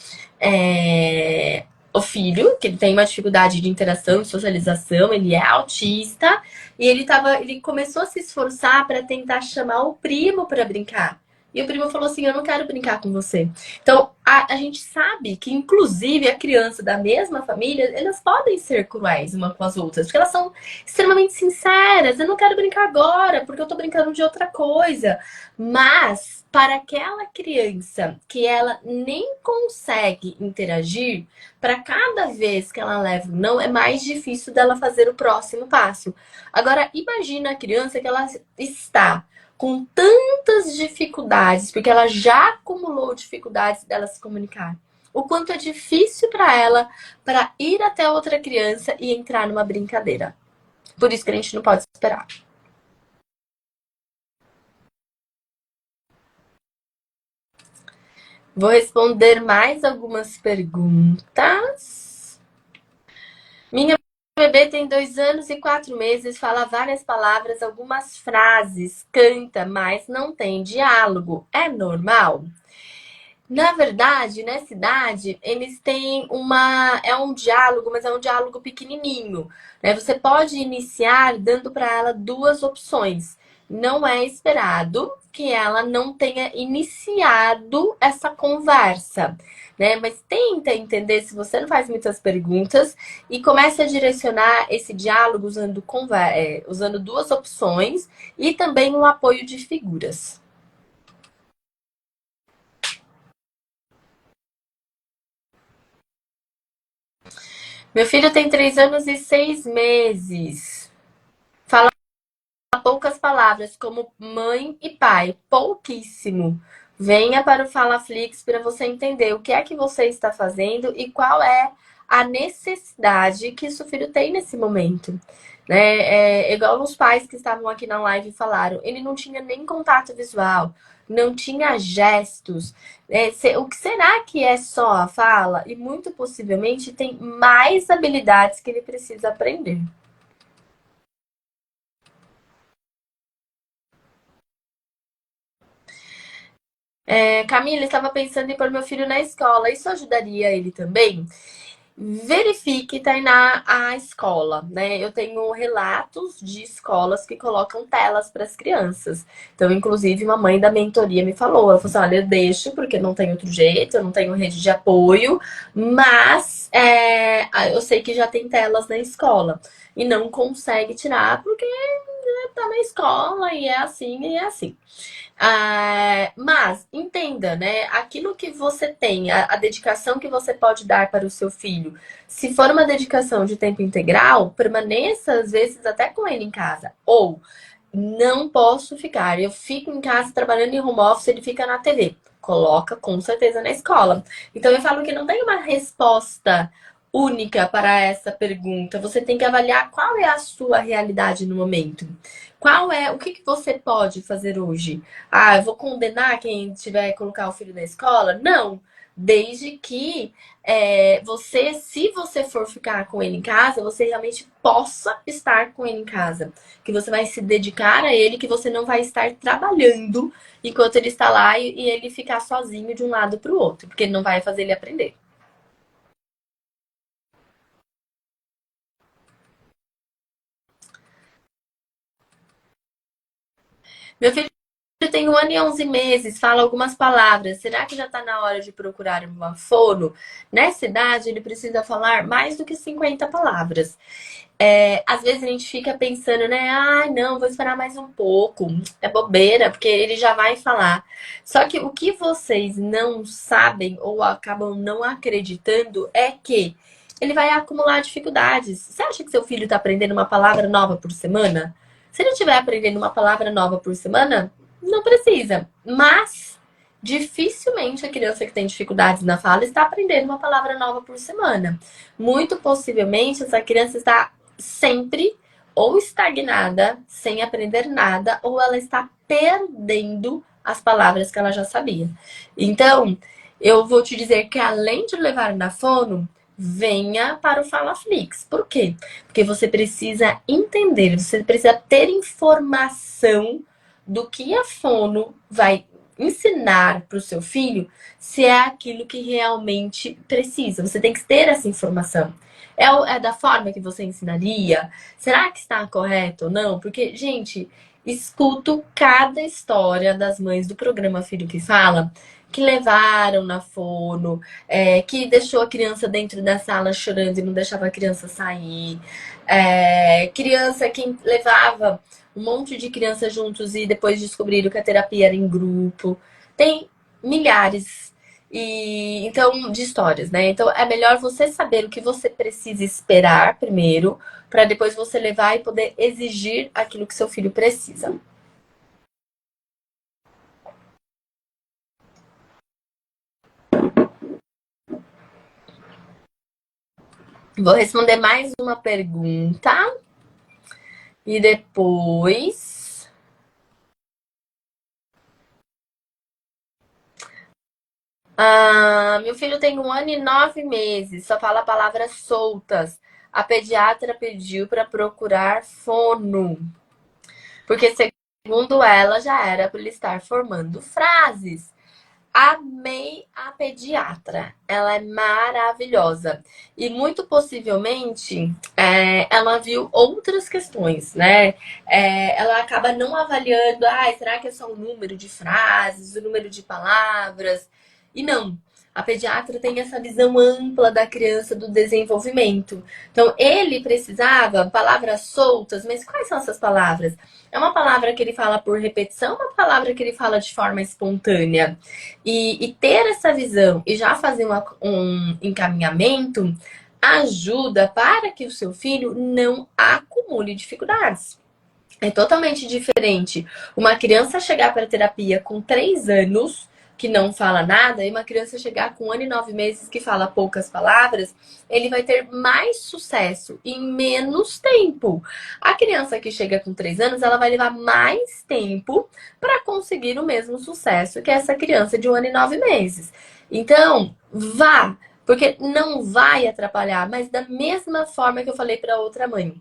o filho, que ele tem uma dificuldade de interação e socialização, ele é autista, e ele começou a se esforçar para tentar chamar o primo para brincar. E o primo falou assim, eu não quero brincar com você. Então, a gente sabe que, inclusive, a criança da mesma família, elas podem ser cruéis uma com as outras, porque elas são extremamente sinceras. Eu não quero brincar agora, porque eu tô brincando de outra coisa. Mas, para aquela criança que ela nem consegue interagir, para cada vez que ela leva um não, é mais difícil dela fazer o próximo passo. Agora, imagina a criança que ela está com tantas dificuldades, porque ela já acumulou dificuldades dela se comunicar. O quanto é difícil para ela para ir até outra criança e entrar numa brincadeira. Por isso que a gente não pode esperar. Vou responder mais algumas perguntas. Minha bebê tem 2 anos e 4 meses, fala várias palavras, algumas frases, canta, mas não tem diálogo. É normal? Na verdade, nessa idade, eles têm uma. É um diálogo, mas é um diálogo pequenininho, né? Você pode iniciar dando para ela duas opções. Não é esperado que ela não tenha iniciado essa conversa, né? Mas tenta entender se você não faz muitas perguntas e comece a direcionar esse diálogo usando duas opções e também o apoio de figuras. Meu filho tem 3 anos e 6 meses. Fala poucas palavras, como mãe e pai. Pouquíssimo. Venha para o FalaFlix para você entender o que é que você está fazendo e qual é a necessidade que seu filho tem nesse momento. Né? Igual os pais que estavam aqui na live falaram, ele não tinha nem contato visual, não tinha gestos. O que será que é só a fala? E muito possivelmente tem mais habilidades que ele precisa aprender. Camila, estava pensando em pôr meu filho na escola. Isso ajudaria ele também? Verifique, Tainá, a escola, né? Eu tenho relatos de escolas que colocam telas para as crianças. Então, inclusive, uma mãe da mentoria me falou, ela falou assim, olha, eu deixo porque não tem outro jeito, eu não tenho rede de apoio, mas eu sei que já tem telas na escola. E não consegue tirar porque tá na escola e é assim e é assim. Mas entenda, né? Aquilo que você tem, a dedicação que você pode dar para o seu filho. Se for uma dedicação de tempo integral, permaneça às vezes até com ele em casa. Ou não posso ficar, eu fico em casa trabalhando em home office, ele fica na TV. Coloca com certeza na escola. Então eu falo que não tem uma resposta única para essa pergunta. Você tem que avaliar qual é a sua realidade no momento. O que você pode fazer hoje? Eu vou condenar quem tiver que colocar o filho na escola? Não. Desde que se você for ficar com ele em casa, você realmente possa estar com ele em casa. Que você vai se dedicar a ele, que você não vai estar trabalhando enquanto ele está lá e ele ficar sozinho de um lado para o outro, porque ele não vai fazer ele aprender. Meu filho tem 1 ano e 11 meses, fala algumas palavras. Será que já está na hora de procurar uma fono? Nessa idade, ele precisa falar mais do que 50 palavras. Às vezes a gente fica pensando, né? Não, vou esperar mais um pouco. É bobeira, porque ele já vai falar. Só que o que vocês não sabem ou acabam não acreditando é que ele vai acumular dificuldades. Você acha que seu filho está aprendendo uma palavra nova por semana? Se ele estiver aprendendo uma palavra nova por semana, não precisa. Mas dificilmente a criança que tem dificuldades na fala está aprendendo uma palavra nova por semana. Muito possivelmente essa criança está sempre ou estagnada, sem aprender nada, ou ela está perdendo as palavras que ela já sabia. Então, eu vou te dizer que além de levar na fono, venha para o FalaFlix. Por quê? Porque você precisa entender, você precisa ter informação do que a fono vai ensinar para o seu filho, se é aquilo que realmente precisa. Você tem que ter essa informação. É da forma que você ensinaria? Será que está correto ou não? Porque, gente, escuto cada história das mães do programa Filho que Fala que levaram na fono, que deixou a criança dentro da sala chorando e não deixava a criança sair. Criança que levava um monte de crianças juntos e depois descobriram que a terapia era em grupo. Tem milhares então de histórias, né? Então é melhor você saber o que você precisa esperar primeiro, para depois você levar e poder exigir aquilo que seu filho precisa. Vou responder mais uma pergunta e depois. Meu filho tem 1 ano e 9 meses, só fala palavras soltas. A pediatra pediu para procurar fono, porque segundo ela já era para ele estar formando frases. amei a pediatra. Ela é maravilhosa. E muito possivelmente ela viu outras questões, né? Ela acaba não avaliando, será que é só o número de frases, o número de palavras? E não. A pediatra tem essa visão ampla da criança, do desenvolvimento. Então, ele precisava palavras soltas, mas quais são essas palavras? É uma palavra que ele fala por repetição, uma palavra que ele fala de forma espontânea. E ter essa visão e já fazer um encaminhamento ajuda para que o seu filho não acumule dificuldades. É totalmente diferente uma criança chegar para a terapia com 3 anos, que não fala nada, e uma criança chegar com 1 ano e 9 meses, que fala poucas palavras, ele vai ter mais sucesso em menos tempo. A criança que chega com 3 anos, ela vai levar mais tempo para conseguir o mesmo sucesso que essa criança de 1 ano e 9 meses. Então, vá, porque não vai atrapalhar, mas da mesma forma que eu falei para outra mãe.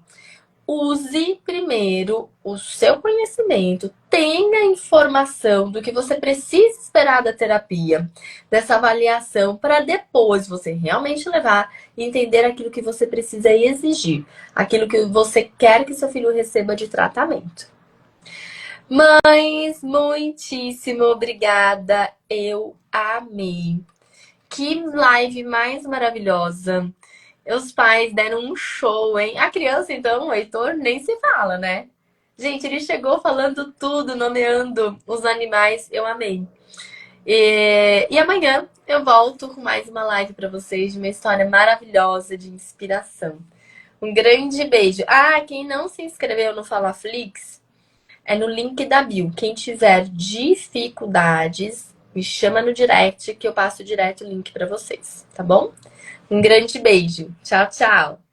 Use primeiro o seu conhecimento, tenha informação do que você precisa esperar da terapia, dessa avaliação, para depois você realmente levar e entender aquilo que você precisa exigir, aquilo que você quer que seu filho receba de tratamento. Mães, muitíssimo obrigada, eu amei. Que live mais maravilhosa. Os pais deram um show, hein? A criança, então, o Heitor, nem se fala, né? Gente, ele chegou falando tudo, nomeando os animais. Eu amei. E amanhã eu volto com mais uma live para vocês de uma história maravilhosa de inspiração. Um grande beijo. Quem não se inscreveu no Falaflix, é no link da bio. Quem tiver dificuldades, me chama no direct que eu passo direto o link para vocês, tá bom? Um grande beijo. Tchau, tchau.